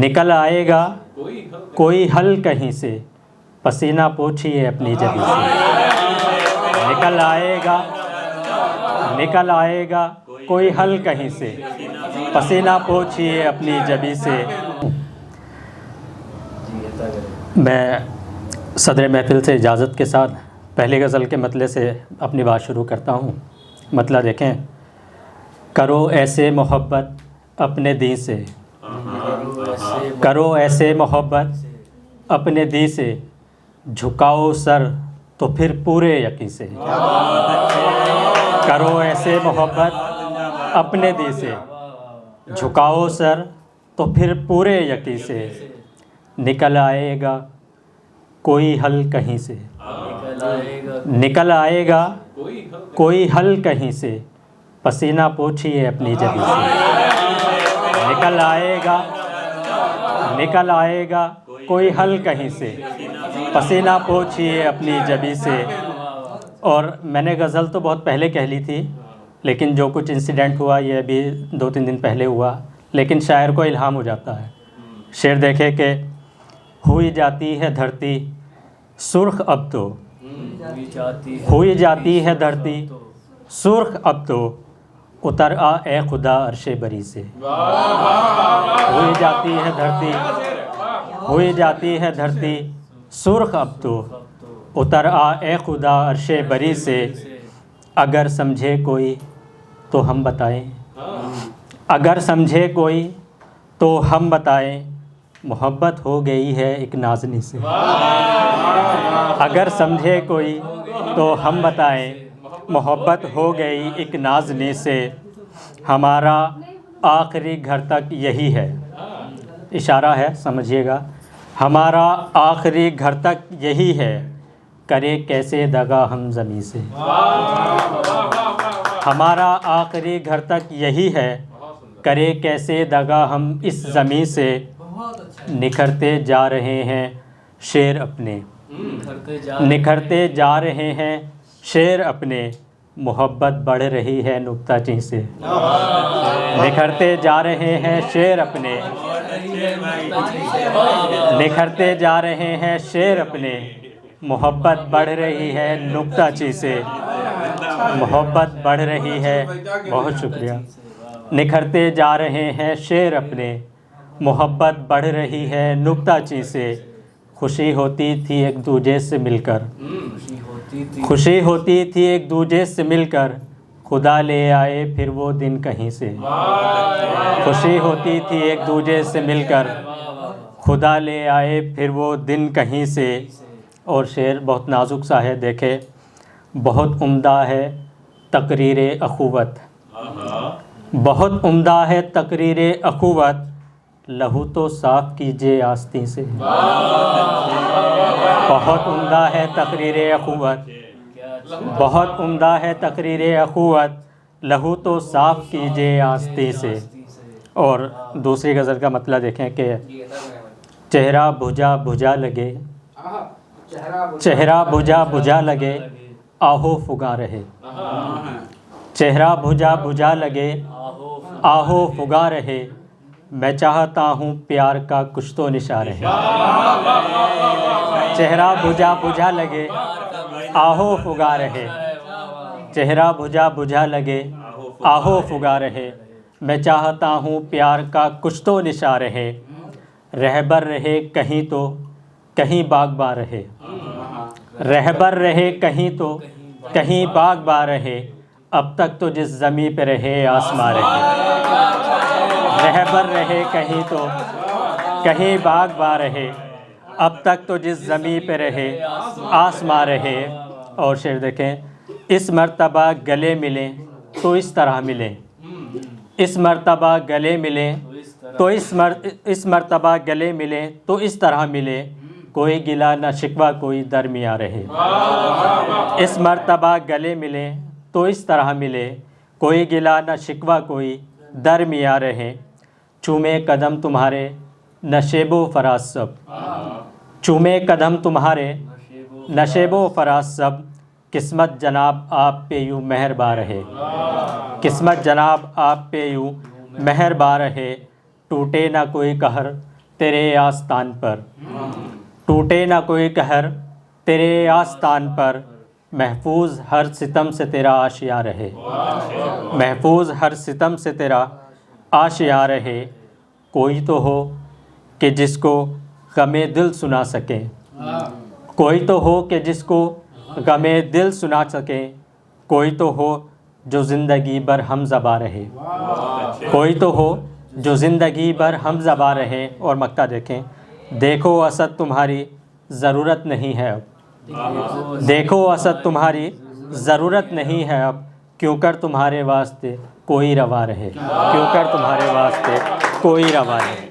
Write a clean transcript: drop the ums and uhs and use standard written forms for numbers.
نکل آئے گا کوئی حل کہیں سے، پسینہ پوچھیے اپنی جبی سے۔ نکل آئے گا کوئی حل کہیں سے، پسینہ پوچھیے اپنی جبی سے۔ میں صدر محفل سے اجازت کے ساتھ پہلی غزل کے مطلع سے اپنی بات شروع کرتا ہوں۔ مطلع دیکھیں: کرو ایسے محبت اپنے دین سے، کرو ایسے محبت اپنے دین سے، جھکاؤ سر تو پھر پورے یقین سے۔ کرو ایسے محبت اپنے دین سے، جھکاؤ سر تو پھر پورے یقین سے۔ نکل آئے گا کوئی حل کہیں سے، نکل آئے گا کوئی حل کہیں سے، پسینہ پوچھیے اپنی جبی سے۔ نکل آئے گا کوئی حل کہیں سے، پسینہ پوچھیے اپنی جبی سے۔ اور میں نے غزل تو بہت پہلے کہہ لی تھی، لیکن جو کچھ انسیڈنٹ ہوا یہ ابھی 2-3 دن پہلے ہوا، لیکن شاعر کو الہام ہو جاتا ہے۔ شعر دیکھے کہ ہوئی جاتی ہے دھرتی سرخ اب تو، ہوئی جاتی ہے دھرتی سرخ اب تو، اتر آ اے خدا عرش بری سے۔ ہوئی جاتی ہے دھرتی سرخ اب تو، اتر آ اے خدا عرش بری سے۔ اگر سمجھے کوئی تو ہم بتائیں، اگر سمجھے کوئی تو ہم بتائیں، محبت ہو گئی ہے ایک نازنی سے۔ اگر سمجھے کوئی تو ہم بتائیں، محبت ہو گئی ایک نازنی سے۔ ہمارا آخری گھر تک یہی ہے، اشارہ ہے سمجھیے گا، ہمارا آخری گھر تک یہی ہے، کرے کیسے دغا ہم زمیں سے۔ ہمارا آخری گھر تک یہی ہے، کرے کیسے دغا ہم اس زمیں سے۔ نکھرتے جا رہے ہیں شعر اپنے، نکھرتے جا رہے ہیں شعر اپنے، محبت بڑھ رہی ہے نکتہ چین سے۔ نکھرتے جا رہے ہیں شعر اپنے، نکھرتے جا رہے ہیں شعر اپنے، محبت بڑھ رہی ہے نکتہ چین سے۔ محبت بڑھ رہی ہے، بہت شکریہ۔ نکھرتے جا رہے ہیں شعر اپنے، محبت بڑھ رہی ہے نکتہ چین سے۔ خوشی ہوتی تھی ایک دوجے سے مل کر، خوشی ہوتی تھی ایک دوجے سے مل کر، خدا لے آئے پھر وہ دن کہیں سے۔ خوشی ہوتی تھی ایک دوجے سے مل کر، خدا لے آئے پھر وہ دن کہیں سے۔ اور شعر بہت نازک سا ہے، دیکھے: بہت عمدہ ہے تقریر اخوت، بہت عمدہ ہے تقریر اخوت، لہو تو صاف کیجیے آستین سے۔ بہت عمدہ ہے تقریر اخوت، بہت عمدہ ہے تقریر اخوت، لہو تو صاف کیجیے آستین سے۔ اور دوسری غزل کا مطلب دیکھیں کہ چہرہ بجھا بجھا لگے، چہرہ بجھا بجھا لگے، آہو فگاں رہے۔ چہرہ بجھا بجھا لگے، آہو فگاں رہے، میں چاہتا ہوں پیار کا کچھ تو نشاں رہے۔ چہرہ بجھا بجھا لگے، آہو فگاں رہے، چہرہ بجھا بجھا لگے، آہو فگاں رہے، میں چاہتا ہوں پیار کا کچھ تو نشاں رہے۔ رہبر رہے کہیں تو کہیں باغباں رہے، رہبر رہے کہیں تو کہیں باغباں رہے، اب تک تو جس زمیں پہ رہے آسماں رہے۔ رہبر رہے کہیں تو کہیں باغباں رہے، اب تک تو جس زمیں پہ رہے آسماں رہے۔ اور شعر دیکھیں: اس مرتبہ گلے ملیں تو اس طرح ملیں، اس مرتبہ گلے ملیں تو اس مرتبہ گلے ملیں تو اس طرح ملیں، کوئی گلہ نہ شکوہ کوئی درمیاں رہے۔ اس مرتبہ گلے ملیں تو اس طرح ملے، کوئی گلہ نہ شکوہ کوئی درمیاں رہے۔ چومے قدم تمہارے نشیب و فراز سب، چومے قدم تمہارے نشیب و فراز سب، قسمت جناب آپ پہ یوں مہرباں رہے، قسمت جناب آپ پہ یوں مہرباں رہے، ٹوٹے نہ کوئی قہر تیرے آستان پر، ٹوٹے نہ کوئی قہر تیرے آستان پر، محفوظ ہر ستم سے تیرا آشیاں رہے، محفوظ ہر ستم سے تیرا آشیاں رہے۔ کوئی تو ہو کہ جس کو غم دل سنا سکے، کوئی تو ہو کہ جس کو غم دل سنا سکے، کوئی تو ہو جو زندگی بھر ہم زباں رہے، کوئی تو ہو جو زندگی بھر ہم زباں رہے۔ اور مقطع دیکھیں، دیکھو اسد تمہاری ضرورت نہیں ہے اب، دیکھو اسد تمہاری ضرورت نہیں ہے اب، کیوں کر تمہارے واسطے کوئی روا رہے، کیوں کر تمہارے واسطے کوئی روا رہے۔